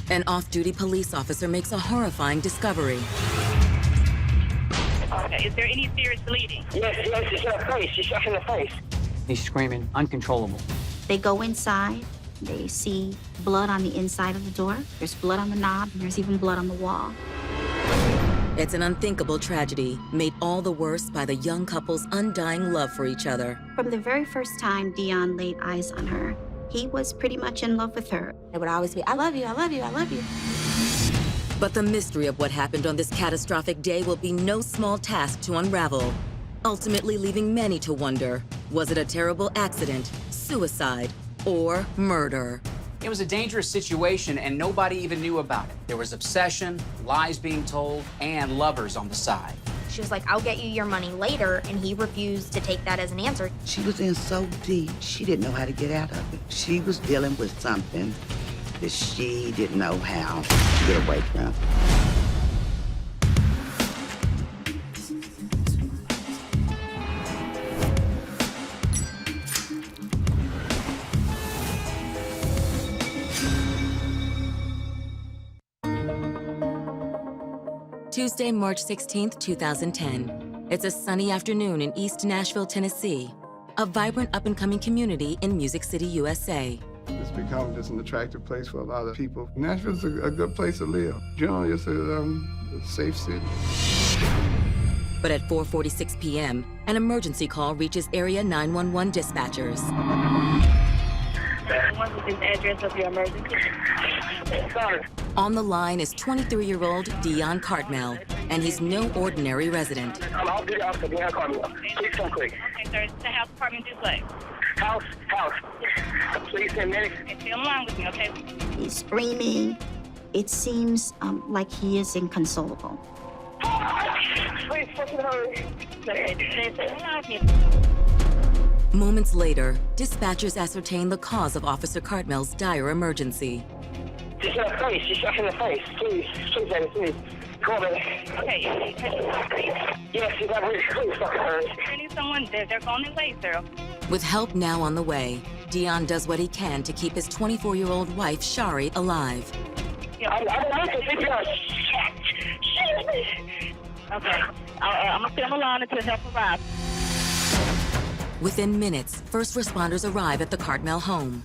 An off-duty police officer makes a horrifying discovery. Okay, is there any serious bleeding? Yes, she's in the face. She's shot in the face. He's screaming, uncontrollable. They go inside. They see blood on the inside of the door. There's blood on the knob, and there's even blood on the wall. It's an unthinkable tragedy, made all the worse by the young couple's undying love for each other. From the very first time Deon laid eyes on her, he was pretty much in love with her. It would always be, I love you, I love you, I love you. But the mystery of what happened on this catastrophic day will be no small task to unravel, ultimately leaving many to wonder, was it a terrible accident, suicide, or murder? It was a dangerous situation, and nobody even knew about it. There was obsession, lies being told, and lovers on the side. She was like, I'll get you your money later, and he refused to take that as an answer. She was in so deep, she didn't know how to get out of it. She was dealing with something that she didn't know how to get away from. Tuesday, March 16th, 2010. It's a sunny afternoon in East Nashville, Tennessee, a vibrant up-and-coming community in Music City, USA. It's become just an attractive place for a lot of people. Nashville's a good place to live. Generally, it's a safe city. But at 4:46 p.m., an emergency call reaches Area 911 dispatchers. What is the address of your emergency? Sorry. On the line is 23-year-old Deon Cartmel, and he's no ordinary resident. I'm off-duty officer, Deon Cell. Please come quick. Okay, sir, it's the health department duplex. House. Please send medics. Okay, stay on the line with me, okay? He's screaming. It seems like he is inconsolable. Please fucking hurry. Okay, stay on the line with me. Moments later, dispatchers ascertain the cause of Officer Cartmel's dire emergency. She's in the face. She's shot in the face. Please, baby, please. Come on, baby. Okay, Yes, she's not really. Please fucking hurry. I need someone. They're on their way, sir. With help now on the way, Deon does what he can to keep his 24-year-old wife, Shari, alive. I'm not to figure out. Okay, I'm gonna stay on the line until help arrives. Within minutes, first responders arrive at the Cartmel home.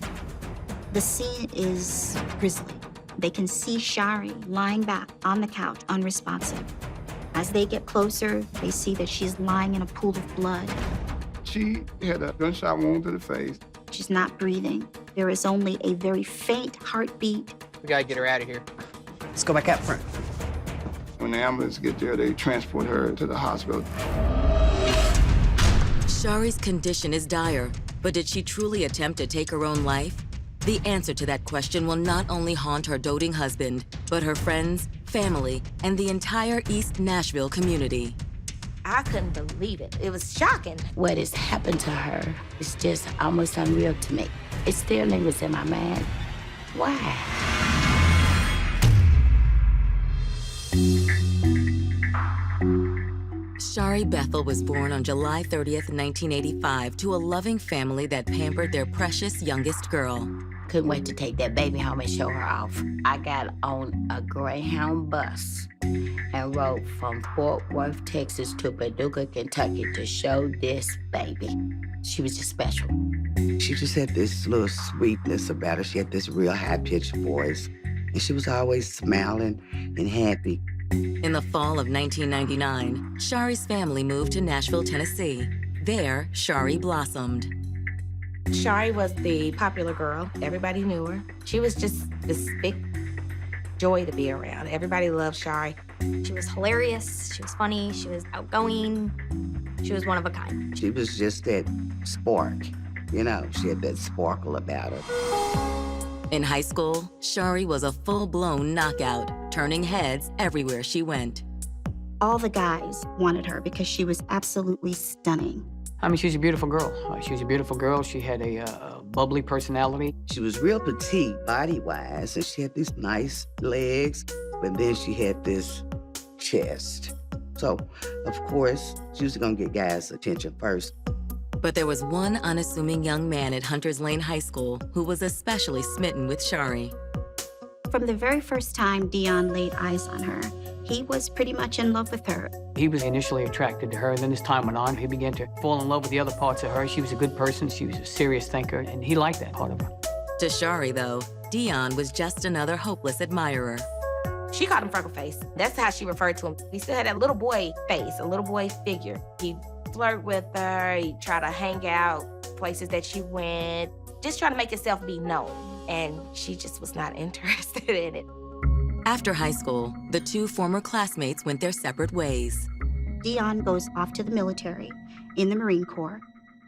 The scene is grisly. They can see Shari lying back on the couch, unresponsive. As they get closer, they see that she's lying in a pool of blood. She had a gunshot wound to the face. She's not breathing. There is only a very faint heartbeat. We gotta get her out of here. Let's go back out front. When the ambulance get there, they transport her to the hospital. Shari's condition is dire, but did she truly attempt to take her own life? The answer to that question will not only haunt her doting husband, but her friends, family, and the entire East Nashville community. I couldn't believe it. It was shocking. What has happened to her is just almost unreal to me. It still lingers in my mind. Why? Shari Bethel was born on July 30th, 1985, to a loving family that pampered their precious youngest girl. Couldn't wait to take that baby home and show her off. I got on a Greyhound bus and rode from Fort Worth, Texas to Paducah, Kentucky to show this baby. She was just special. She just had this little sweetness about her. She had this real high-pitched voice. And she was always smiling and happy. In the fall of 1999, Shari's family moved to Nashville, Tennessee. There, Shari blossomed. Shari was the popular girl. Everybody knew her. She was just this big joy to be around. Everybody loved Shari. She was hilarious. She was funny. She was outgoing. She was one of a kind. She was just that spark, you know. She had that sparkle about her. In high school, Shari was a full-blown knockout, turning heads everywhere she went. All the guys wanted her because she was absolutely stunning. I mean, she was a beautiful girl. She was a beautiful girl. She had a bubbly personality. She was real petite body-wise, and she had these nice legs, but then she had this chest. So, of course, she was gonna get guys' attention first. But there was one unassuming young man at Hunters Lane High School who was especially smitten with Shari. from the very first time Deon laid eyes on her, he was pretty much in love with her. He was initially attracted to her, then as time went on, he began to fall in love with the other parts of her. She was a good person, she was a serious thinker, and he liked that part of her. To Shari, though, Deon was just another hopeless admirer. She called him Freckle Face. That's how she referred to him. He still had that little boy face, a little boy figure. He'd flirt with her, he'd try to hang out places that she went, just try to make himself be known. And she just was not interested in it. After high school, the two former classmates went their separate ways. Deon goes off to the military in the Marine Corps,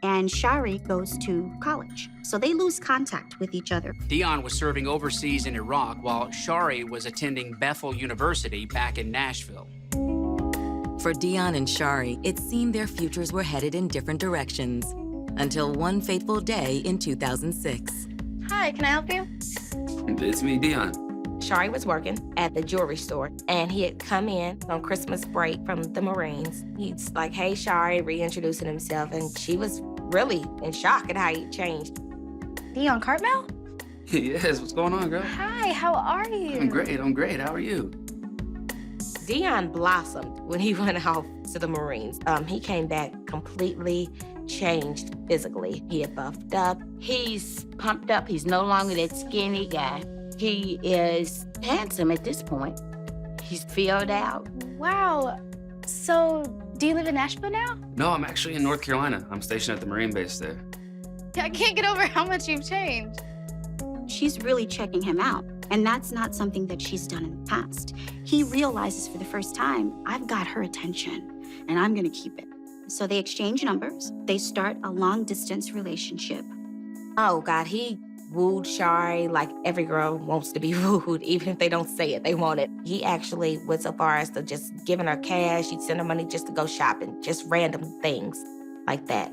and Shari goes to college. So they lose contact with each other. Deon was serving overseas in Iraq while Shari was attending Bethel University back in Nashville. For Deon and Shari, it seemed their futures were headed in different directions until one fateful day in 2006. Hi, can I help you? It's me, Deon. Shari was working at the jewelry store, and he had come in on Christmas break from the Marines. He's like, hey, Shari, reintroducing himself, and she was really in shock at how he changed. Deon Cartmel? Yes, what's going on, girl? Hi, how are you? I'm great, how are you? Deon blossomed when he went off to the Marines. He came back completely changed physically. He had buffed up. He's pumped up. He's no longer that skinny guy. He is handsome at this point. He's filled out. Wow. So, do you live in Nashville now? No, I'm actually in North Carolina. I'm stationed at the Marine base there. I can't get over how much you've changed. She's really checking him out, and that's not something that she's done in the past. He realizes for the first time, I've got her attention, and I'm gonna keep it. So they exchange numbers. They start a long-distance relationship. Oh, God, he wooed Shari like every girl wants to be wooed, even if they don't say it, they want it. He actually went so far as to just giving her cash. He'd send her money just to go shopping, just random things like that.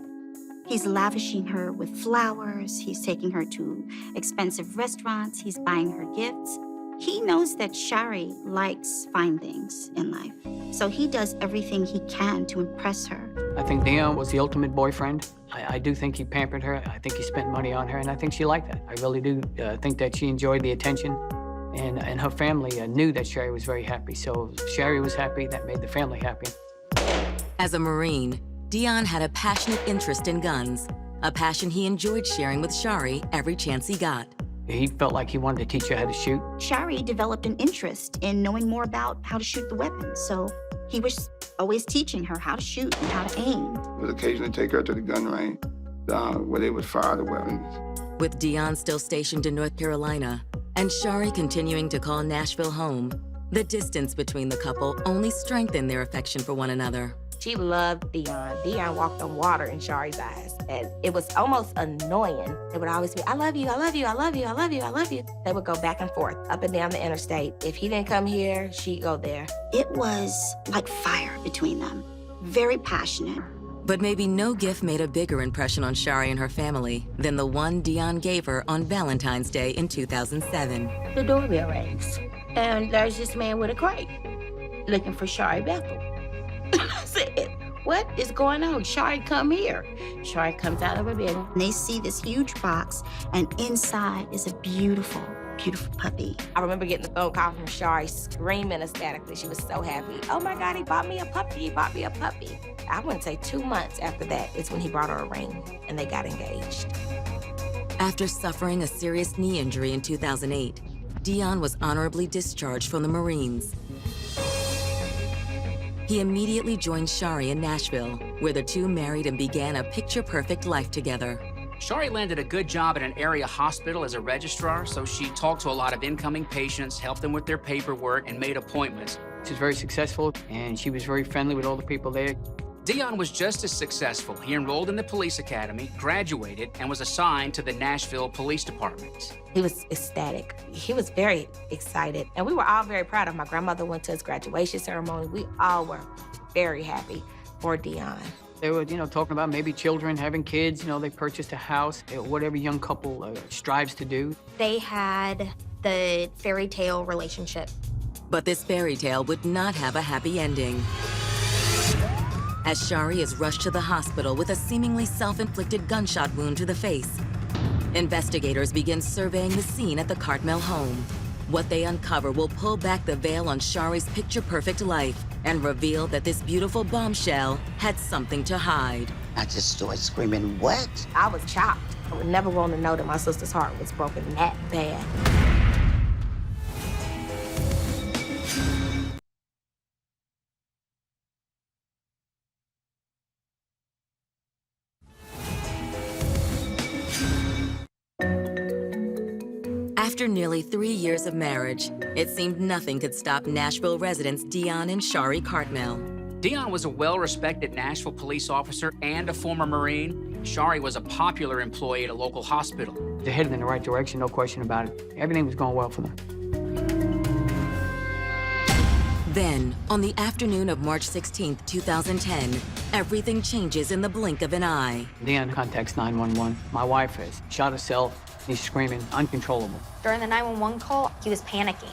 He's lavishing her with flowers. He's taking her to expensive restaurants. He's buying her gifts. He knows that Shari likes fine things in life, so he does everything he can to impress her. I think Deon was the ultimate boyfriend. I do think he pampered her. I think he spent money on her, and I think she liked that. I really do think that she enjoyed the attention, and her family knew that Shari was very happy. So if Shari was happy, that made the family happy. As a Marine, Deon had a passionate interest in guns, a passion he enjoyed sharing with Shari every chance he got. He felt like he wanted to teach her how to shoot. Shari developed an interest in knowing more about how to shoot the weapon, so he was always teaching her how to shoot and how to aim. Would occasionally take her to the gun range where they would fire the weapons. With Deon still stationed in North Carolina and Shari continuing to call Nashville home, the distance between the couple only strengthened their affection for one another. She loved Deon. Deon walked on water in Shari's eyes, and it was almost annoying. They would always be, I love you, I love you, I love you, I love you, I love you. They would go back and forth, up and down the interstate. If he didn't come here, she'd go there. It was like fire between them, very passionate. But maybe no gift made a bigger impression on Shari and her family than the one Deon gave her on Valentine's Day in 2007. The doorbell rings, and there's this man with a crate looking for Shari Bethel. I said, what is going on? Shari, come here. Shari comes out of her bed. They see this huge box, and inside is a beautiful, beautiful puppy. I remember getting the phone call from Shari screaming ecstatically. She was so happy. Oh my God, he bought me a puppy, he bought me a puppy. I wouldn't say 2 months after that is when he brought her a ring and they got engaged. After suffering a serious knee injury in 2008, Deon was honorably discharged from the Marines. He immediately joined Shari in Nashville, where the two married and began a picture-perfect life together. Shari landed a good job at an area hospital as a registrar, so she talked to a lot of incoming patients, helped them with their paperwork, and made appointments. She was very successful, and she was very friendly with all the people there. Deon was just as successful. He enrolled in the police academy, graduated, and was assigned to the Nashville Police Department. He was ecstatic. He was very excited, and we were all very proud of him. My grandmother went to his graduation ceremony. We all were very happy for Deon. They were, talking about maybe children, having kids. They purchased a house, what every young couple strives to do. They had the fairy tale relationship. But this fairy tale would not have a happy ending. As Shari is rushed to the hospital with a seemingly self-inflicted gunshot wound to the face, investigators begin surveying the scene at the Cartmel home. What they uncover will pull back the veil on Shari's picture-perfect life and reveal that this beautiful bombshell had something to hide. I just started screaming, what? I was shocked. I would never want to know that my sister's heart was broken that bad. After nearly 3 years of marriage, it seemed nothing could stop Nashville residents Deon and Shari Cartmel. Deon was a well-respected Nashville police officer and a former Marine. Shari was a popular employee at a local hospital. They're headed in the right direction, no question about it. Everything was going well for them. Then, on the afternoon of March 16, 2010, everything changes in the blink of an eye. Deon contacts 911. My wife has shot herself. He's screaming, uncontrollable. During the 911 call, he was panicking.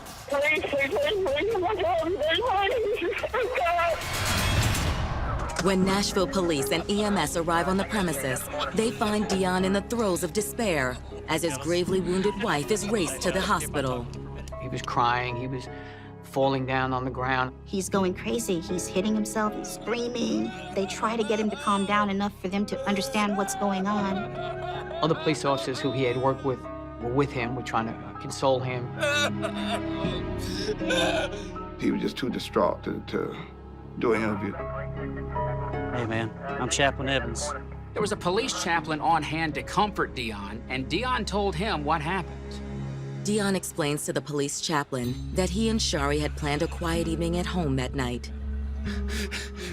When Nashville police and EMS arrive on the premises, they find Deon in the throes of despair as his gravely wounded wife is raced to the hospital. He was crying, he was falling down on the ground. He's going crazy. He's hitting himself, he's screaming. They try to get him to calm down enough for them to understand what's going on. Other police officers who he had worked with were with him, were trying to console him. He was just too distraught to do an interview. Hey, man, I'm Chaplain Evans. There was a police chaplain on hand to comfort Deon, and Deon told him what happened. Deon explains to the police chaplain that he and Shari had planned a quiet evening at home that night.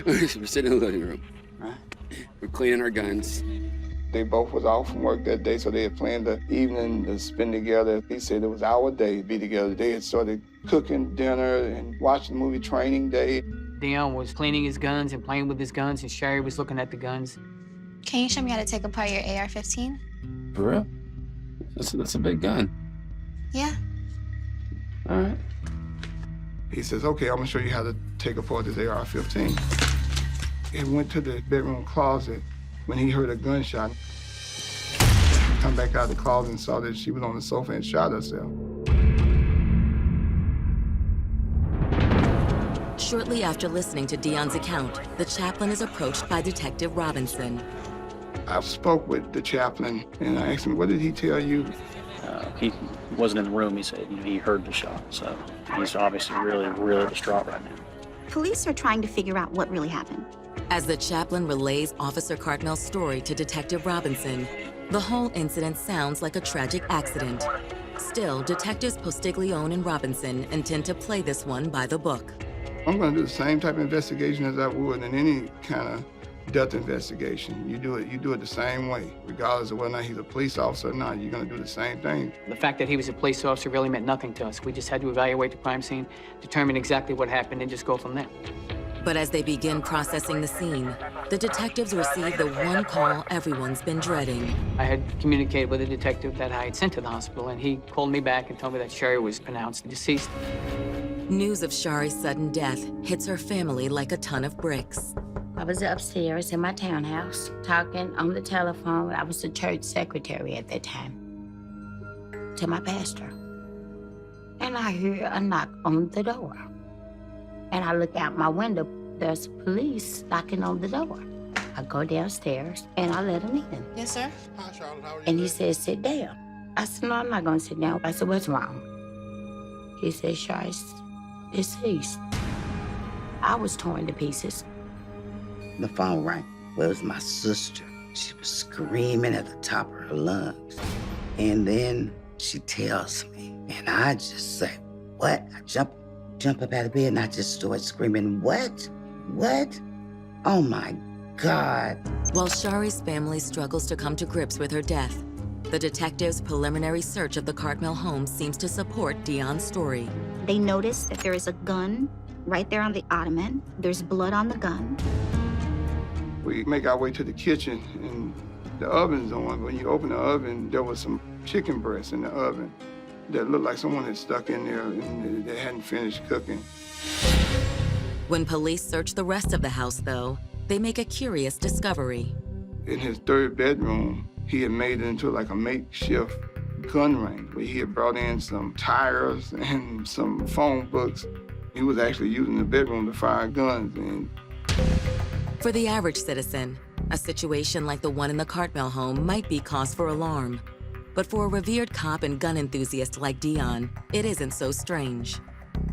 We're sitting in the living room. Right. We're cleaning our guns. They both was off from work that day, so they had planned the evening to spend together. He said it was our day to be together. They had started cooking dinner and watching the movie Training Day. Deon was cleaning his guns and playing with his guns, and Shari was looking at the guns. Can you show me how to take apart your AR-15? For real? That's a big gun. Yeah. All right. He says, okay, I'm gonna show you how to take apart this AR-15. He went to the bedroom closet when he heard a gunshot. Come back out of the closet and saw that she was on the sofa and shot herself. Shortly after listening to Deon's account, the chaplain is approached by Detective Robinson. I spoke with the chaplain and I asked him, what did he tell you? He wasn't in the room. He said, he heard the shot. So he's obviously really, really distraught right now. Police are trying to figure out what really happened. As the chaplain relays Officer Cartmel's story to Detective Robinson, the whole incident sounds like a tragic accident. Still, Detectives Postiglione and Robinson intend to play this one by the book. I'm going to do the same type of investigation as I would in any kind of death investigation. You do it the same way, regardless of whether or not he's a police officer or not. You're going to do the same thing. The fact that he was a police officer really meant nothing to us. We just had to evaluate the crime scene, determine exactly what happened, and just go from there. But as they begin processing the scene, the detectives receive the one call everyone's been dreading. I had communicated with a detective that I had sent to the hospital, and he called me back and told me that Shari was pronounced deceased. News of Shari's sudden death hits her family like a ton of bricks. I was upstairs in my townhouse talking on the telephone. I was the church secretary at that time, to my pastor. And I hear a knock on the door. And I look out my window, there's police knocking on the door. I go downstairs and I let him in. Yes, sir. Hi, Charlotte. How are you? And he said, sit down. I said, no, I'm not gonna sit down. I said, what's wrong? He said, Sharis deceased. I was torn to pieces. The phone rang. Well, it was my sister. She was screaming at the top of her lungs. And then she tells me, and I just say, what? I jump up out of bed and I just started screaming, what? What? Oh my God. While Shari's family struggles to come to grips with her death, the detectives' preliminary search of the Cartmel home seems to support Deon's story. They notice that there is a gun right there on the ottoman. There's blood on the gun. We make our way to the kitchen and the oven's on. When you open the oven, there was some chicken breasts in the oven that looked like someone had stuck in there and they hadn't finished cooking. When police search the rest of the house, though, they make a curious discovery. In his third bedroom, he had made it into like a makeshift gun range where he had brought in some tires and some phone books. He was actually using the bedroom to fire guns. And For the average citizen, a situation like the one in the Cartmel home might be cause for alarm. But for a revered cop and gun enthusiast like Deon, it isn't so strange.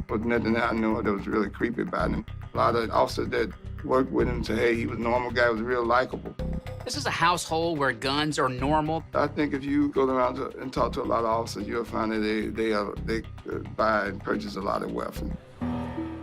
There was nothing that I knew that was really creepy about him. A lot of officers that worked with him said, hey, he was a normal guy, was real likable. This is a household where guns are normal. I think if you go around and talk to a lot of officers, you'll find that they buy and purchase a lot of weapons.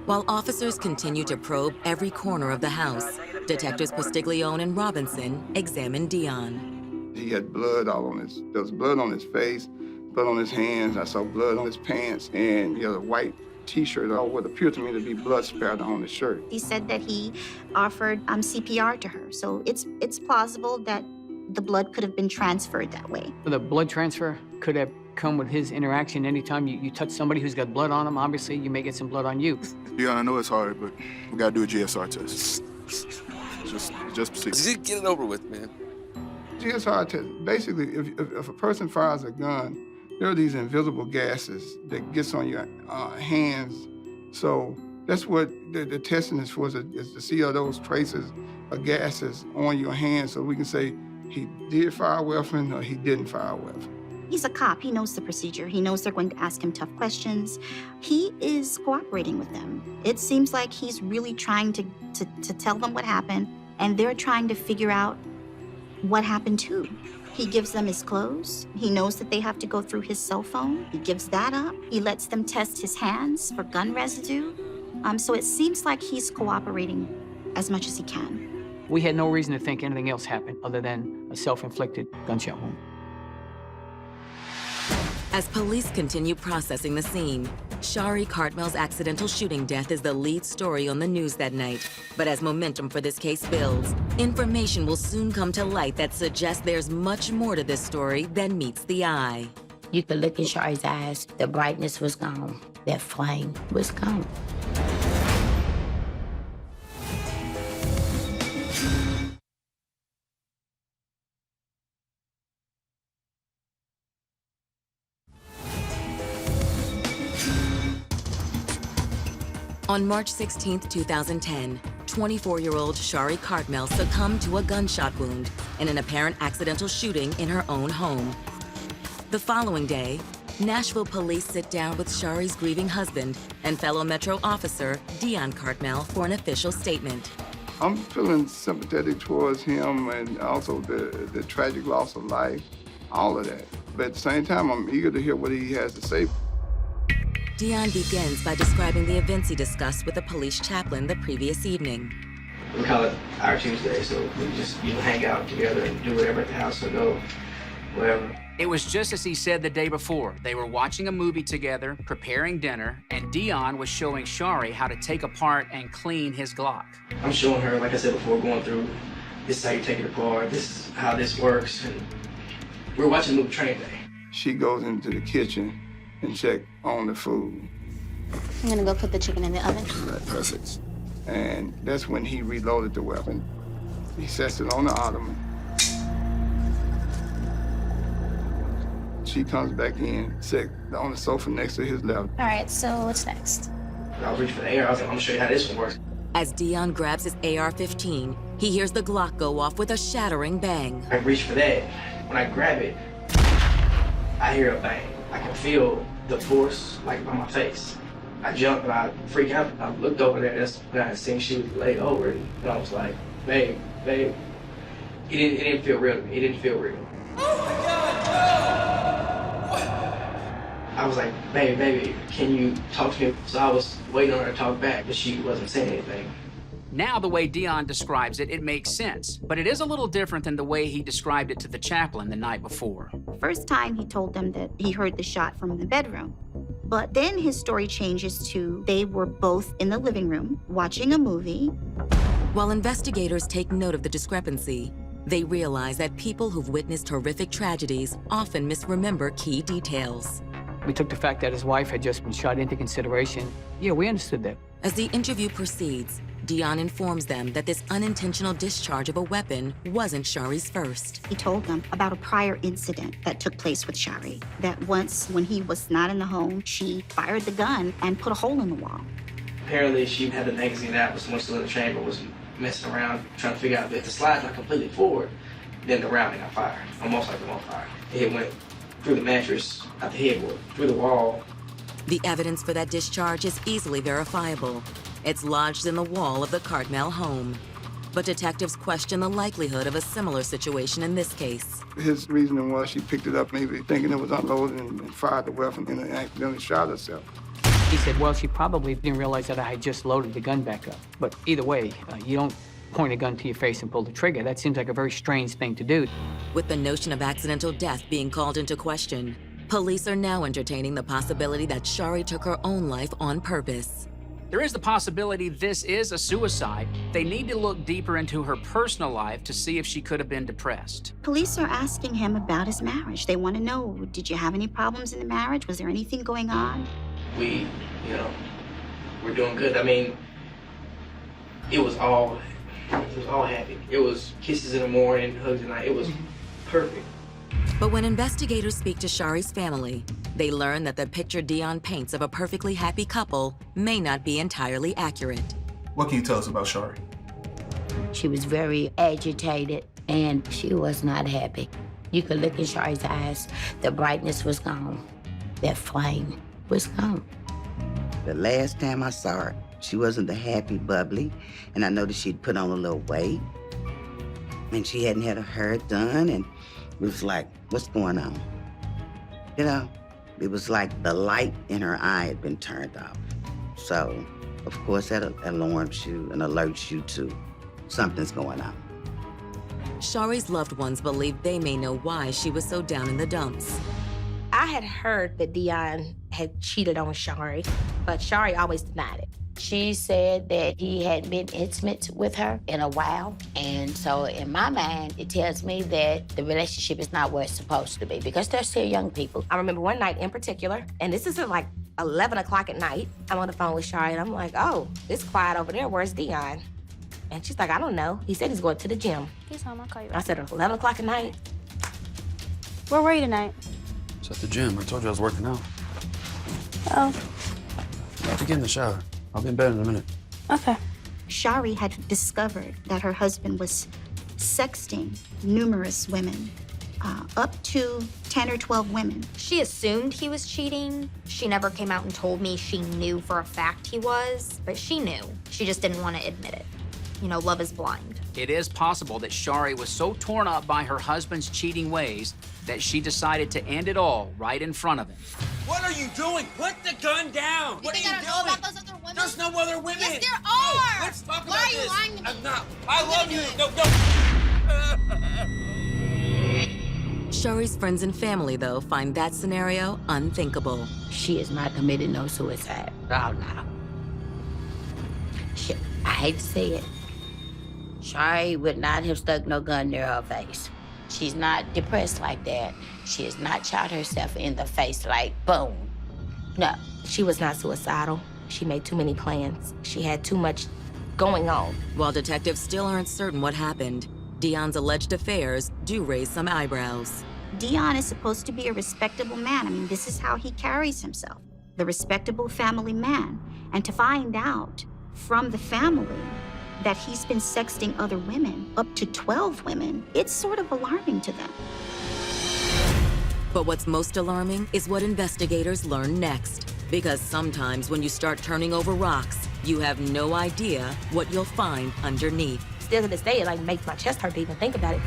While officers continue to probe every corner of the house, Detectives Postiglione and Robinson examine Deon. He had blood all on there was blood on his face, blood on his hands. I saw blood on his pants, and he had a white T-shirt or what appeared to me to be blood spattered on his shirt. He said that he offered CPR to her, so it's plausible that the blood could have been transferred that way. The blood transfer could have come with his interaction. Anytime you touch somebody who's got blood on them, obviously you may get some blood on you. Yeah, I know it's hard, but we gotta do a GSR test. Just proceed. Get it over with, man. GSR test, basically, if a person fires a gun, there are these invisible gases that gets on your hands. So that's what the testing is for, is to see all those traces of gases on your hands so we can say he did fire a weapon or he didn't fire a weapon. He's a cop. He knows the procedure. He knows they're going to ask him tough questions. He is cooperating with them. It seems like he's really trying to tell them what happened, and they're trying to figure out what happened too. He gives them his clothes. He knows that they have to go through his cell phone. He gives that up. He lets them test his hands for gun residue. So it seems like he's cooperating as much as he can. We had no reason to think anything else happened other than a self-inflicted gunshot wound. As police continue processing the scene, Shari Cartmel's accidental shooting death is the lead story on the news that night. But as momentum for this case builds, information will soon come to light that suggests there's much more to this story than meets the eye. You could look in Shari's eyes. The brightness was gone. That flame was gone. On March 16, 2010, 24-year-old Shari Cartmel succumbed to a gunshot wound in an apparent accidental shooting in her own home. The following day, Nashville police sit down with Shari's grieving husband and fellow Metro officer Deon Cartmel for an official statement. I'm feeling sympathetic towards him and also the tragic loss of life, all of that. But at the same time, I'm eager to hear what he has to say. Deon begins by describing the events he discussed with the police chaplain the previous evening. We call it our Tuesday, so we just hang out together and do whatever at the house or go wherever. It was just as he said the day before. They were watching a movie together, preparing dinner, and Deon was showing Shari how to take apart and clean his Glock. I'm showing her, like I said before, going through, this is how you take it apart, this is how this works, and we're watching the movie Train Day. She goes into the kitchen and check on the food. I'm gonna go put the chicken in the oven. Right, perfect. And that's when he reloaded the weapon. He sets it on the ottoman. She comes back in, sit on the sofa next to his left. All right, so what's next? I'll reach for the AR. I was like, I'm gonna show you how this one works. As Deon grabs his AR-15, he hears the Glock go off with a shattering bang. I reach for that. When I grab it, I hear a bang. I can feel the force like on my face. I jump and I freak out. I looked over there, that's when I seen she was laid over, and I was like, babe. It didn't feel real to me. It didn't feel real. Oh my God, no! I was like, baby, can you talk to me? So I was waiting on her to talk back, but she wasn't saying anything. Now, the way Deon describes it, it makes sense, but it is a little different than the way he described it to the chaplain the night before. First time he told them that he heard the shot from the bedroom. But then his story changes to they were both in the living room watching a movie. While investigators take note of the discrepancy, they realize that people who've witnessed horrific tragedies often misremember key details. We took the fact that his wife had just been shot into consideration. Yeah, we understood that. As the interview proceeds, Deon informs them that this unintentional discharge of a weapon wasn't Shari's first. He told them about a prior incident that took place with Shari, that once when he was not in the home, she fired the gun and put a hole in the wall. Apparently, she had the magazine out, but someone still in the chamber was messing around, trying to figure out if the slide's not completely forward, then the round got fired, almost like the on fire. It went through the mattress, out the headboard, through the wall. The evidence for that discharge is easily verifiable. It's lodged in the wall of the Cartmel home. But detectives question the likelihood of a similar situation in this case. His reasoning was she picked it up maybe thinking it was unloaded and fired the weapon and then accidentally shot herself. He said, well, she probably didn't realize that I had just loaded the gun back up. But either way, you don't point a gun to your face and pull the trigger. That seems like a very strange thing to do. With the notion of accidental death being called into question, police are now entertaining the possibility that Shari took her own life on purpose. There is the possibility this is a suicide. They need to look deeper into her personal life to see if she could have been depressed. Police are asking him about his marriage. They want to know, did you have any problems in the marriage? Was there anything going on? We, we're doing good. I mean, it was all happy. It was kisses in the morning, hugs at night. It was perfect. But when investigators speak to Shari's family, they learn that the picture Deon paints of a perfectly happy couple may not be entirely accurate. What can you tell us about Shari? She was very agitated, and she was not happy. You could look in Shari's eyes. The brightness was gone. That flame was gone. The last time I saw her, she wasn't the happy, bubbly, and I noticed she'd put on a little weight, and she hadn't had her hair done, and it was like, what's going on? It was like the light in her eye had been turned off. So, of course, that alarms you and alerts you to something's going on. Shari's loved ones believe they may know why she was so down in the dumps. I had heard that Deon had cheated on Shari, but Shari always denied it. She said that he hadn't been intimate with her in a while. And so in my mind, it tells me that the relationship is not where it's supposed to be because they're still young people. I remember one night in particular, and this is at like 11 o'clock at night. I'm on the phone with Shari, and I'm like, oh, it's quiet over there. Where's Deon? And she's like, I don't know. He said he's going to the gym. He's home. I'll call you I back. said, 11 o'clock at night? Where were you tonight? It's at the gym. I told you I was working out. Oh, I have to get in the shower. I'll be in bed in a minute. okay. Shari had discovered that her husband was sexting numerous women, up to 10 or 12 women. She assumed he was cheating. She never came out and told me she knew for a fact he was, but she knew. She just didn't want to admit it. Love is blind. It is possible that Shari was so torn up by her husband's cheating ways that she decided to end it all right in front of him. What are you doing? Put the gun down! What are you doing? Know about those other women? There's no other women! Yes, there No, are! let's talk Why about are you this. lying to me? I'm not. I love you! No. Shari's friends and family, though, find that scenario unthinkable. She has not committed no suicide. Oh, no. I hate to say it. Shari would not have stuck no gun near her face. She's not depressed like that. She has not shot herself in the face like, boom. No. She was not suicidal. She made too many plans. She had too much going on. While detectives still aren't certain what happened, Deon's alleged affairs do raise some eyebrows. Deon is supposed to be a respectable man. I mean, this is how he carries himself. The respectable family man. And to find out from the family that he's been sexting other women, up to 12 women, it's sort of alarming to them. But what's most alarming is what investigators learn next. Because sometimes when you start turning over rocks, you have no idea what you'll find underneath. Still to this day, it makes my chest hurt to even think about it.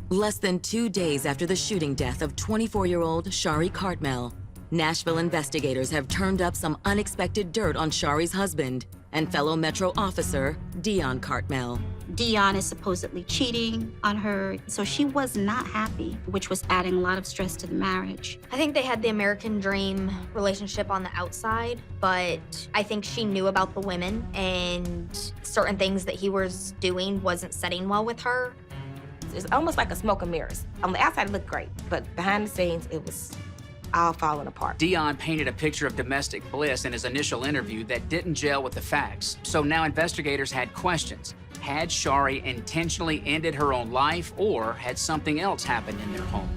Less than 2 days after the shooting death of 24-year-old Shari Cartmel, Nashville investigators have turned up some unexpected dirt on Shari's husband. and fellow Metro officer Deon Cartmel. Deon is supposedly cheating on her, so she was not happy, which was adding a lot of stress to the marriage. I think they had the American dream relationship on the outside, but I think she knew about the women and certain things that he was doing wasn't setting well with her. It's almost like a smoke and mirrors. On the outside, it looked great, but behind the scenes, it was all falling apart. Deon painted a picture of domestic bliss in his initial interview that didn't gel with the facts. So now investigators had questions. Had Shari intentionally ended her own life, or had something else happened in their home?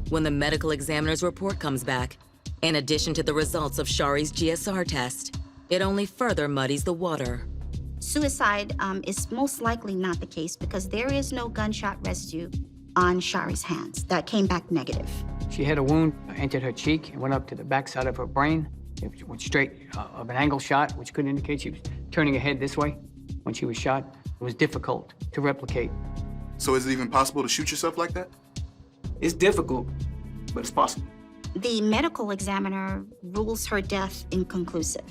When the medical examiner's report comes back, in addition to the results of Shari's GSR test, it only further muddies the water. Suicide is most likely not the case because there is no gunshot residue on Shari's hands. That came back negative. She had a wound, entered her cheek, and went up to the backside of her brain. It went straight of an angle shot, which could indicate she was turning her head this way when she was shot. It was difficult to replicate. So is it even possible to shoot yourself like that? It's difficult, but it's possible. The medical examiner rules her death inconclusive.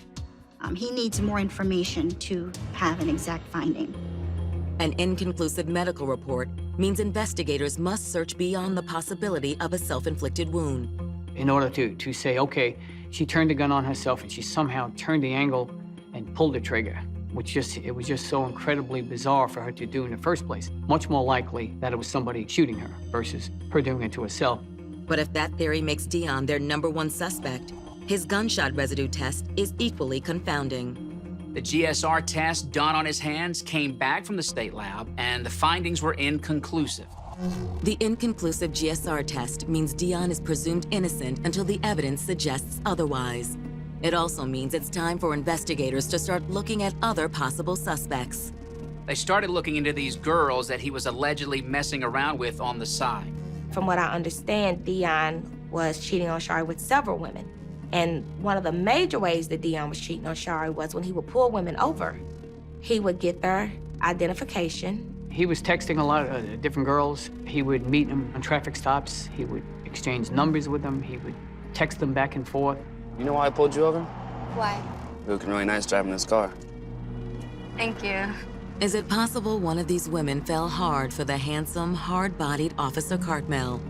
He needs more information to have an exact finding. An inconclusive medical report means investigators must search beyond the possibility of a self-inflicted wound. In order to say, okay, she turned the gun on herself and she somehow turned the angle and pulled the trigger, it was just so incredibly bizarre for her to do in the first place. Much more likely that it was somebody shooting her versus her doing it to herself. But if that theory makes Deon their #1 suspect, his gunshot residue test is equally confounding. The GSR test done on his hands came back from the state lab, and the findings were inconclusive. The inconclusive GSR test means Deon is presumed innocent until the evidence suggests otherwise. It also means it's time for investigators to start looking at other possible suspects. They started looking into these girls that he was allegedly messing around with on the side. From what I understand, Deon was cheating on Shari with several women. And one of the major ways that Deon was cheating on Shari was when he would pull women over. He would get their identification. He was texting a lot of different girls. He would meet them on traffic stops. He would exchange numbers with them. He would text them back and forth. You know why I pulled you over? Why? You looking really nice driving this car. Thank you. Is it possible one of these women fell hard for the handsome, hard-bodied Officer Cartmel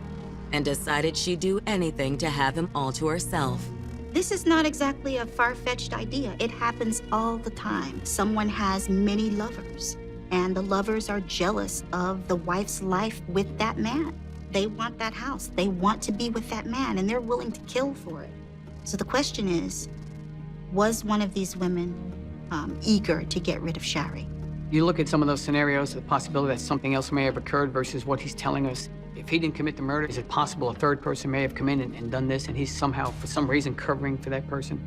and decided she'd do anything to have him all to herself? This is not exactly a far-fetched idea. It happens all the time. Someone has many lovers, and the lovers are jealous of the wife's life with that man. They want that house. They want to be with that man, and they're willing to kill for it. So the question is, was one of these women eager to get rid of Shari? You look at some of those scenarios, the possibility that something else may have occurred versus what he's telling us. If he didn't commit the murder, is it possible a third person may have come in and done this, and he's somehow, for some reason, covering for that person?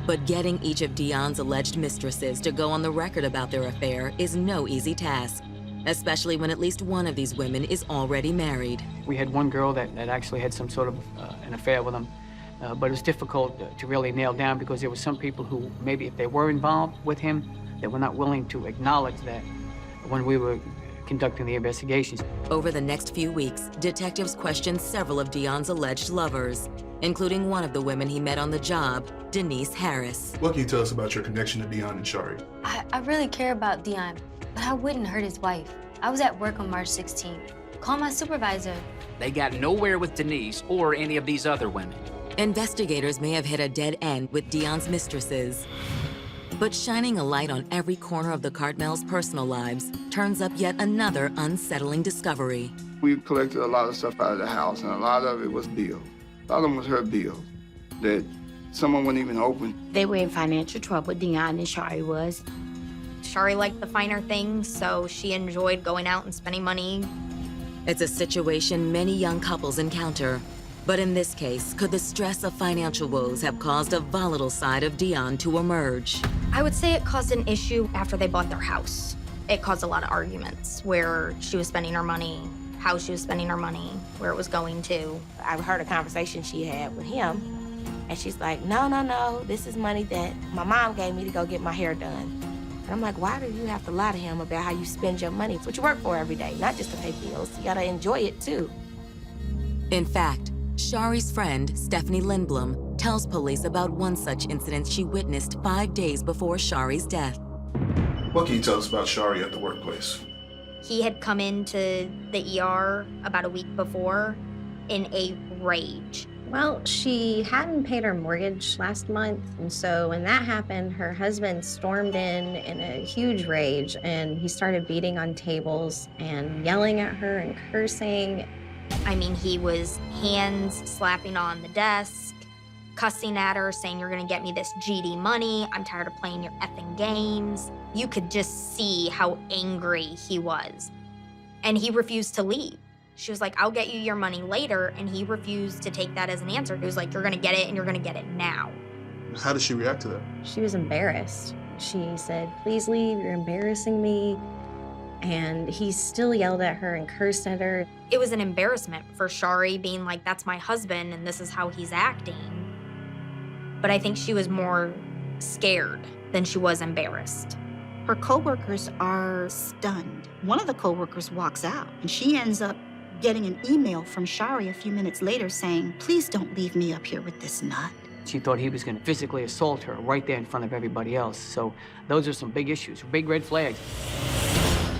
But getting each of Deon's alleged mistresses to go on the record about their affair is no easy task, especially when at least one of these women is already married. We had one girl that actually had some sort of an affair with him, but it was difficult to really nail down because there were some people who, maybe if they were involved with him, they were not willing to acknowledge that when we were conducting the investigations. Over the next few weeks, detectives questioned several of Deon's alleged lovers, including one of the women he met on the job, Denise Harris. What can you tell us about your connection to Deon and Shari? I really care about Deon, but I wouldn't hurt his wife. I was at work on March 16th. Call my supervisor. They got nowhere with Denise or any of these other women. Investigators may have hit a dead end with Deon's mistresses, but shining a light on every corner of the Cartmels' personal lives turns up yet another unsettling discovery. We collected a lot of stuff out of the house, and a lot of it was bills. A lot of them was her bills that someone wouldn't even open. They were in financial trouble, Deon and Shari was. Shari liked the finer things, so she enjoyed going out and spending money. It's a situation many young couples encounter. But in this case, could the stress of financial woes have caused a volatile side of Deon to emerge? I would say it caused an issue after they bought their house. It caused a lot of arguments where she was spending her money, how she was spending her money, where it was going to. I heard a conversation she had with him, and she's like, no, this is money that my mom gave me to go get my hair done. And I'm like, why do you have to lie to him about how you spend your money? It's what you work for every day, not just to pay bills. You gotta enjoy it too. In fact, Shari's friend, Stephanie Lindblom, tells police about one such incident she witnessed 5 days before Shari's death. What can you tell us about Shari at the workplace? He had come into the ER about a week before in a rage. Well, she hadn't paid her mortgage last month, and so when that happened, her husband stormed in a huge rage, and he started beating on tables and yelling at her and cursing. I mean, he was hands slapping on the desk, cussing at her, saying, "You're gonna get me this GD money. I'm tired of playing your effing games." You could just see how angry he was. And he refused to leave. She was like, "I'll get you your money later," and he refused to take that as an answer. He was like, "You're gonna get it, and you're gonna get it now." How did she react to that? She was embarrassed. She said, "Please leave, you're embarrassing me." And he still yelled at her and cursed at her. It was an embarrassment for Shari being like, "That's my husband, and this is how he's acting." But I think she was more scared than she was embarrassed. Her coworkers are stunned. One of the coworkers walks out, and she ends up getting an email from Shari a few minutes later saying, "Please don't leave me up here with this nut." She thought he was going to physically assault her right there in front of everybody else. So those are some big issues, big red flags.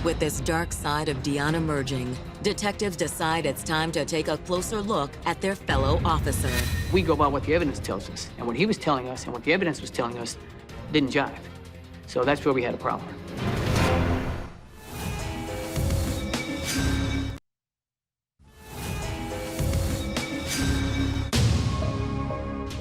With this dark side of Deon emerging, detectives decide it's time to take a closer look at their fellow officer. We go by what the evidence tells us, and what he was telling us and what the evidence was telling us didn't jive. So that's where we had a problem.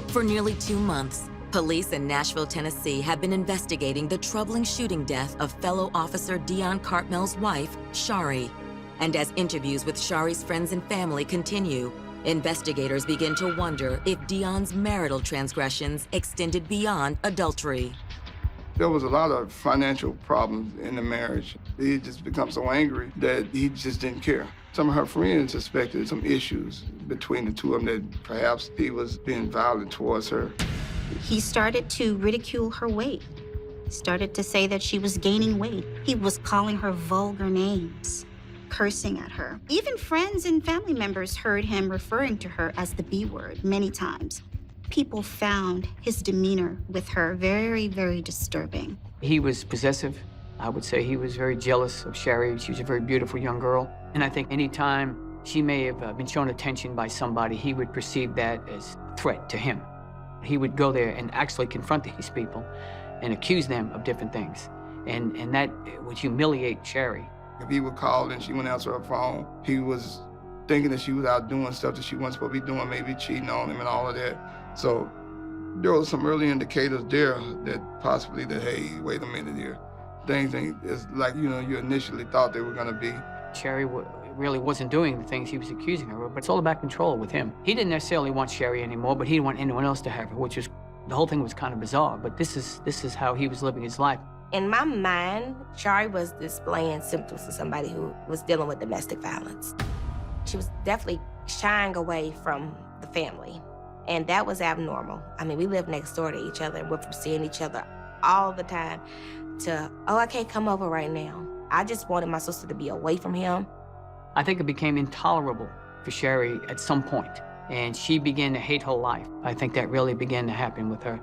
For nearly 2 months, police in Nashville, Tennessee have been investigating the troubling shooting death of fellow officer Deon Cartmel's wife, Shari. And as interviews with Shari's friends and family continue, investigators begin to wonder if Deon's marital transgressions extended beyond adultery. There was a lot of financial problems in the marriage. He just become so angry that he just didn't care. Some of her friends suspected some issues between the two of them, that perhaps he was being violent towards her. He started to ridicule her weight. He started to say that she was gaining weight. He was calling her vulgar names, cursing at her. Even friends and family members heard him referring to her as the B word many times. People found his demeanor with her very, very disturbing. He was possessive. I would say he was very jealous of Shari. She was a very beautiful young girl. And I think any time she may have been shown attention by somebody, he would perceive that as a threat to him. He would go there and actually confront these people and accuse them of different things. And that would humiliate Shari. If he would call and she wouldn't answer her phone, he was thinking that she was out doing stuff that she wasn't supposed to be doing, maybe cheating on him and all of that. So there was some early indicators there that possibly that, hey, wait a minute here. Things ain't as like, you initially thought they were gonna be. Shari really wasn't doing the things he was accusing her of, but it's all about control with him. He didn't necessarily want Shari anymore, but he didn't want anyone else to have her, which is, the whole thing was kind of bizarre, but this is how he was living his life. In my mind, Shari was displaying symptoms of somebody who was dealing with domestic violence. She was definitely shying away from the family, and that was abnormal. I mean, we lived next door to each other, and went from seeing each other all the time to, "Oh, I can't come over right now." I just wanted my sister to be away from him. I think it became intolerable for Shari at some point, and she began to hate her life. I think that really began to happen with her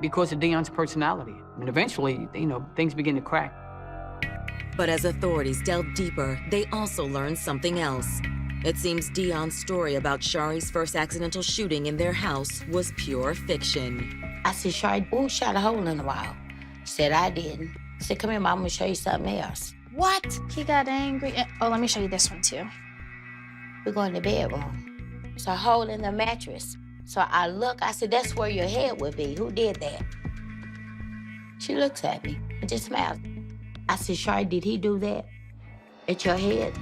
because of Deon's personality. I mean, eventually, things begin to crack. But as authorities delve deeper, they also learn something else. It seems Deon's story about Shari's first accidental shooting in their house was pure fiction. I said, "Shari, who shot a hole in the wall?" She said, "I didn't." I said, "Come here, Mom, I'm gonna show you something else." What? He got angry. Oh, let me show you this one too. We go in the bedroom. It's a hole in the mattress. So I look, I said, "That's where your head would be. Who did that?" She looks at me and just smiles. I said, "Shari, did he do that at your head?"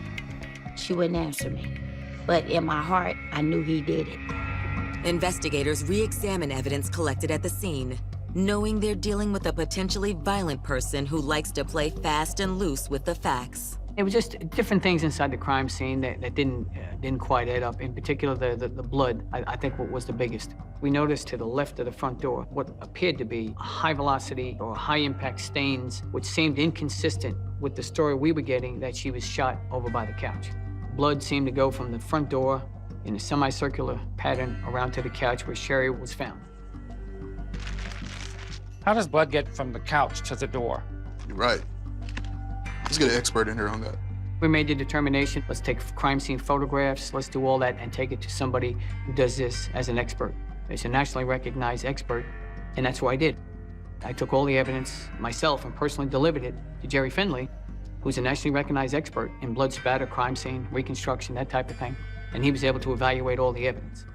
She wouldn't answer me. But in my heart, I knew he did it. Investigators re-examine evidence collected at the scene, knowing they're dealing with a potentially violent person who likes to play fast and loose with the facts. It was just different things inside the crime scene that didn't quite add up. In particular, the blood, I think, what was the biggest. We noticed to the left of the front door what appeared to be high velocity or high impact stains, which seemed inconsistent with the story we were getting that she was shot over by the couch. Blood seemed to go from the front door in a semicircular pattern around to the couch where Shari was found. How does blood get from the couch to the door? You're right. Let's get an expert in here on that. We made the determination, let's take crime scene photographs, let's do all that and take it to somebody who does this as an expert. It's a nationally recognized expert, and that's what I did. I took all the evidence myself and personally delivered it to Jerry Finley, who's a nationally recognized expert in blood spatter, crime scene, reconstruction, that type of thing. And he was able to evaluate all the evidence.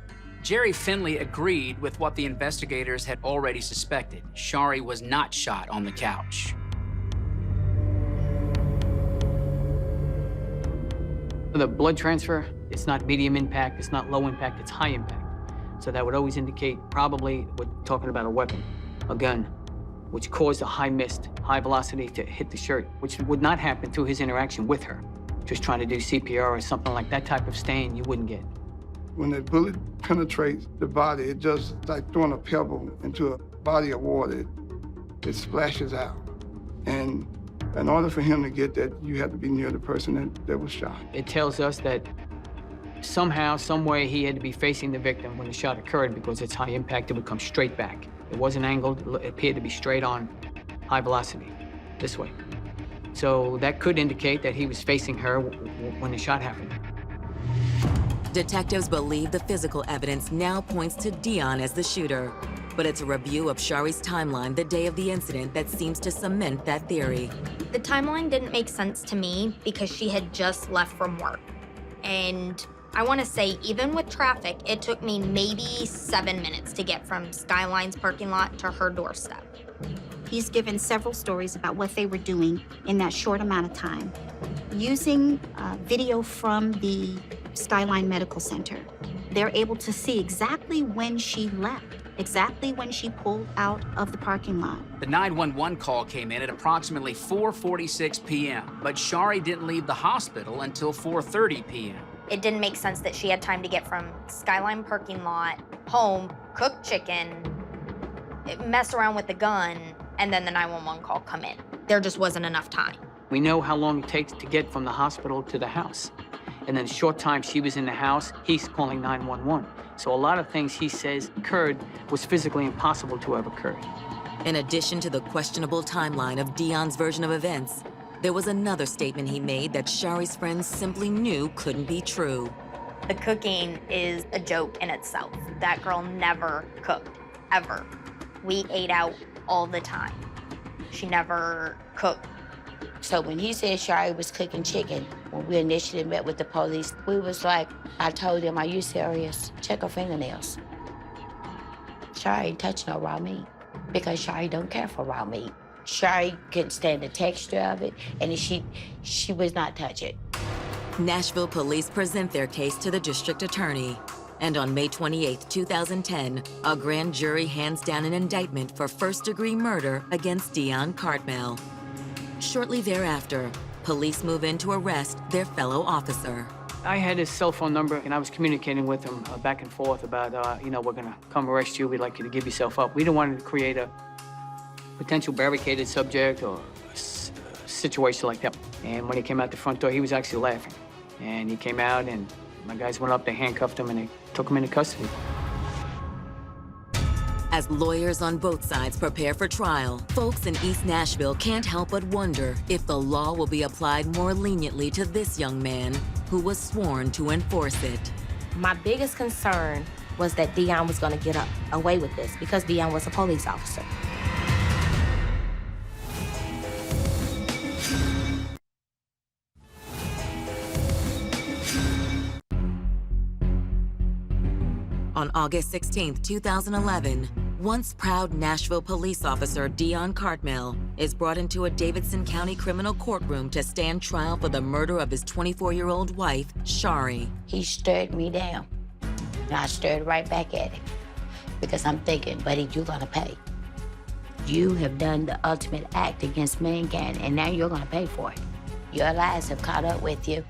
Jerry Finley agreed with what the investigators had already suspected. Shari was not shot on the couch. The blood transfer, it's not medium impact, it's not low impact, it's high impact. So that would always indicate probably we're talking about a weapon, a gun, which caused a high mist, high velocity to hit the shirt, which would not happen through his interaction with her. Just trying to do CPR or something like that type of stain you wouldn't get. When the bullet penetrates the body, it just like throwing a pebble into a body of water. It splashes out. And in order for him to get that, you have to be near the person that was shot. It tells us that somehow, some way, he had to be facing the victim when the shot occurred because it's high impact, it would come straight back. It wasn't angled, it appeared to be straight on, high velocity, this way. So that could indicate that he was facing her when the shot happened. Detectives believe the physical evidence now points to Deon as the shooter, but it's a review of Shari's timeline the day of the incident that seems to cement that theory. The timeline didn't make sense to me because she had just left from work. And I want to say, even with traffic, it took me maybe 7 minutes to get from Skyline's parking lot to her doorstep. He's given several stories about what they were doing in that short amount of time. Using video from the Skyline Medical Center, they're able to see exactly when she left, exactly when she pulled out of the parking lot. The 911 call came in at approximately 4:46 p.m., but Shari didn't leave the hospital until 4:30 p.m. It didn't make sense that she had time to get from Skyline parking lot, home, cook chicken, mess around with the gun, and then the 911 call come in. There just wasn't enough time. We know how long it takes to get from the hospital to the house. And then a short time she was in the house, he's calling 911. So a lot of things he says occurred was physically impossible to have occurred. In addition to the questionable timeline of Deon's version of events, there was another statement he made that Shari's friends simply knew couldn't be true. The cooking is a joke in itself. That girl never cooked, ever. We ate out all the time. She never cooked. So when he said Shari was cooking chicken, when we initially met with the police, we was like, I told them, are you serious? Check her fingernails. Shari ain't touch no raw meat because Shari don't care for raw meat. Shari couldn't stand the texture of it, and she would not touch it. Nashville police present their case to the district attorney. And on May 28, 2010, a grand jury hands down an indictment for first-degree murder against Deon Cartmel. Shortly thereafter, police move in to arrest their fellow officer. I had his cell phone number, and I was communicating with him back and forth about, we're gonna come arrest you. We'd like you to give yourself up. We don't want to create a potential barricaded subject or a situation like that. And when he came out the front door, he was actually laughing. And he came out, and my guys went up, they handcuffed him, and they took him into custody. As lawyers on both sides prepare for trial, folks in East Nashville can't help but wonder if the law will be applied more leniently to this young man who was sworn to enforce it. My biggest concern was that Deon was going to get away with this because Deon was a police officer. On August 16, 2011, once proud Nashville police officer Deon Cartmel is brought into a Davidson County criminal courtroom to stand trial for the murder of his 24-year-old wife, Shari. He stared me down, and I stared right back at him because I'm thinking, buddy, you're gonna pay. You have done the ultimate act against mankind, and now you're gonna pay for it. Your lies have caught up with you.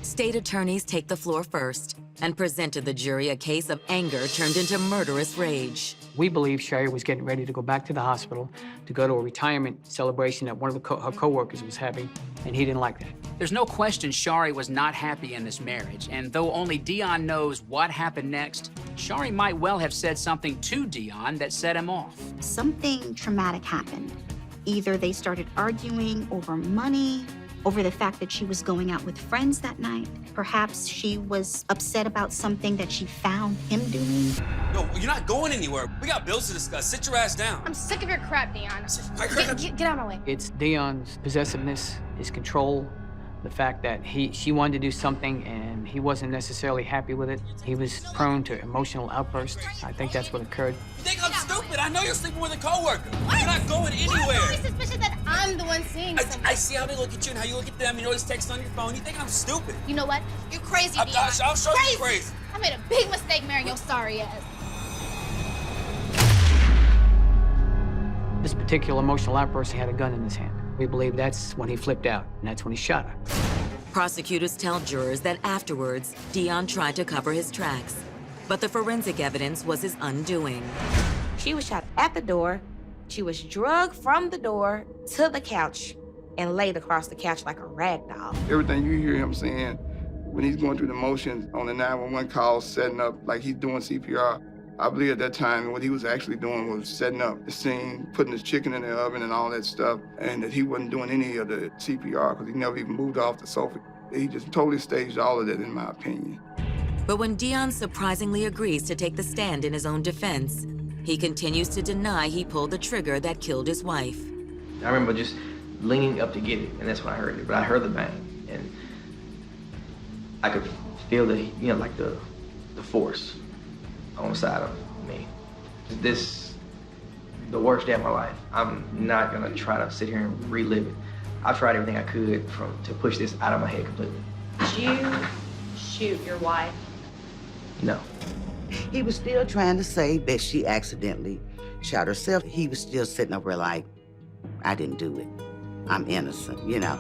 State attorneys take the floor first and presented the jury a case of anger turned into murderous rage. We believe Shari was getting ready to go back to the hospital to go to a retirement celebration that one of her co-workers was having, and he didn't like that. There's no question Shari was not happy in this marriage, and though only Deon knows what happened next, Shari might well have said something to Deon that set him off. Something traumatic happened. Either they started arguing over money, over the fact that she was going out with friends that night. Perhaps she was upset about something that she found him doing. No, you're not going anywhere. We got bills to discuss. Sit your ass down. I'm sick of your crap, Deon. Get out of my way. It's Deon's possessiveness, his control, the fact that she wanted to do something and he wasn't necessarily happy with it. He was prone to emotional outbursts. I think that's what occurred. You think I'm stupid? I know you're sleeping with a coworker. You're not going anywhere. Why is it suspicious that I'm the one seeing something? I see how they look at you and how you look at them. You always text on your phone. You think I'm stupid? You know what? You're crazy, Deon. I'll show you crazy. I made a big mistake marrying your sorry ass. This particular emotional outburst, he had a gun in his hand. We believe that's when he flipped out, and that's when he shot her. Prosecutors tell jurors that afterwards, Deon tried to cover his tracks, but the forensic evidence was his undoing. She was shot at the door. She was drugged from the door to the couch and laid across the couch like a rag doll. Everything you hear him saying when he's going through the motions on the 911 call, setting up like he's doing CPR, I believe at that time what he was actually doing was setting up the scene, putting his chicken in the oven and all that stuff, and that he wasn't doing any of the CPR because he never even moved off the sofa. He just totally staged all of that, in my opinion. But when Deon surprisingly agrees to take the stand in his own defense, he continues to deny he pulled the trigger that killed his wife. I remember just leaning up to get it, and that's when I heard it. But I heard the bang, and I could feel like the force on the side of me. The worst day of my life. I'm not gonna try to sit here and relive it. I've tried everything I could to push this out of my head completely. Did you shoot your wife? No. He was still trying to say that she accidentally shot herself. He was still sitting over like, I didn't do it. I'm innocent, you know.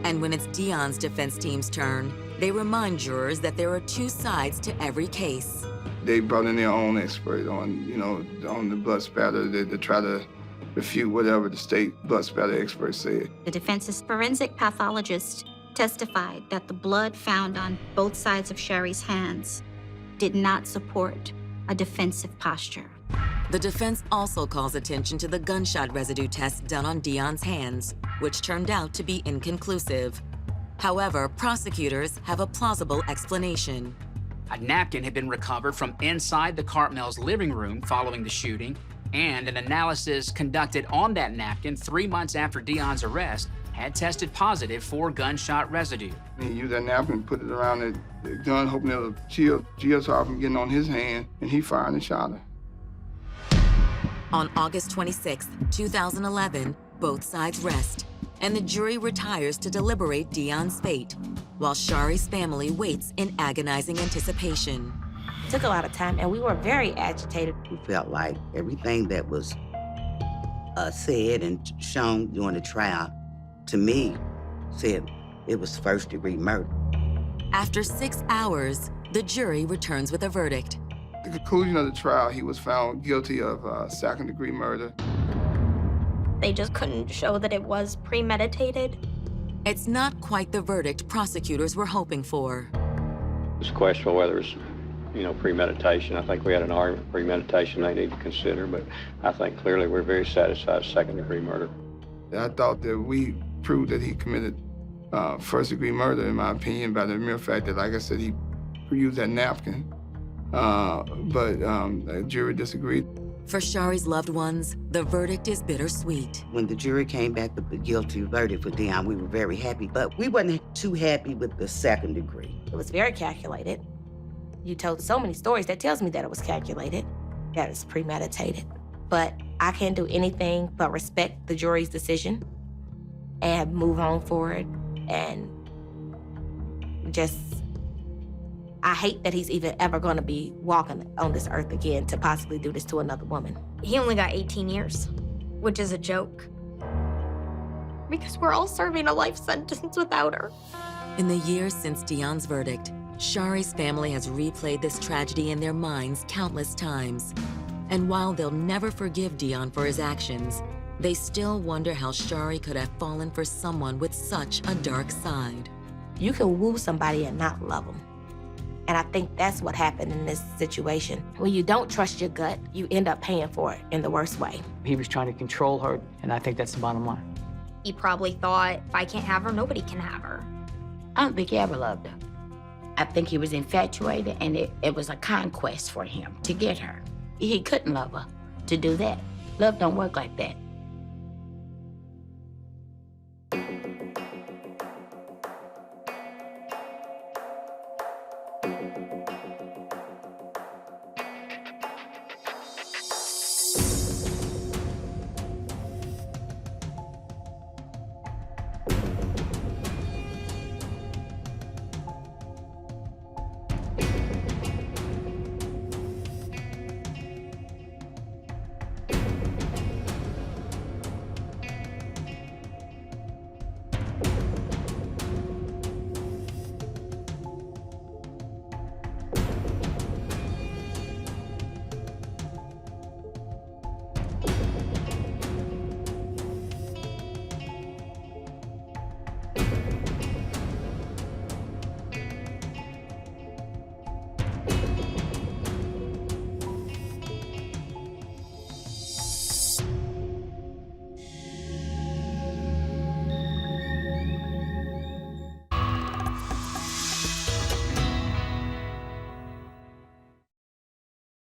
And when it's Deon's defense team's turn, they remind jurors that there are two sides to every case. They brought in their own expert on the blood spatter to try to refute whatever the state blood spatter expert said. The defense's forensic pathologist testified that the blood found on both sides of Shari's hands did not support a defensive posture. The defense also calls attention to the gunshot residue test done on Deon's hands, which turned out to be inconclusive. However, prosecutors have a plausible explanation. A napkin had been recovered from inside the Cartmel's living room following the shooting, and an analysis conducted on that napkin 3 months after Deon's arrest had tested positive for gunshot residue. He used that napkin, put it around the gun, hoping it would shield GSR from getting on his hand, and he fired and shot her. On August 26, 2011, both sides rest, and the jury retires to deliberate Deon's fate, while Shari's family waits in agonizing anticipation. It took a lot of time, and we were very agitated. We felt like everything that was said and shown during the trial, to me, said it was first-degree murder. After 6 hours, the jury returns with a verdict. At the conclusion of the trial, he was found guilty of second-degree murder. They just couldn't show that it was premeditated. It's not quite the verdict prosecutors were hoping for. It's questionable whether it's, premeditation. I think we had an argument of premeditation they need to consider, but I think clearly we're very satisfied with second-degree murder. I thought that we proved that he committed first-degree murder, in my opinion, by the mere fact that, like I said, he used that napkin. But the jury disagreed. For Shari's loved ones, the verdict is bittersweet. When the jury came back with the guilty verdict for Deon, we were very happy, but we wasn't too happy with the second degree. It was very calculated. You told so many stories that tells me that it was calculated, that it's premeditated. But I can't do anything but respect the jury's decision and move on forward and I hate that he's even ever gonna be walking on this earth again to possibly do this to another woman. He only got 18 years, which is a joke. Because we're all serving a life sentence without her. In the years since Deon's verdict, Shari's family has replayed this tragedy in their minds countless times. And while they'll never forgive Deon for his actions, they still wonder how Shari could have fallen for someone with such a dark side. You can woo somebody and not love them. And I think that's what happened in this situation. When you don't trust your gut, you end up paying for it in the worst way. He was trying to control her, and I think that's the bottom line. He probably thought, if I can't have her, nobody can have her. I don't think he ever loved her. I think he was infatuated, and it was a conquest for him to get her. He couldn't love her to do that. Love don't work like that.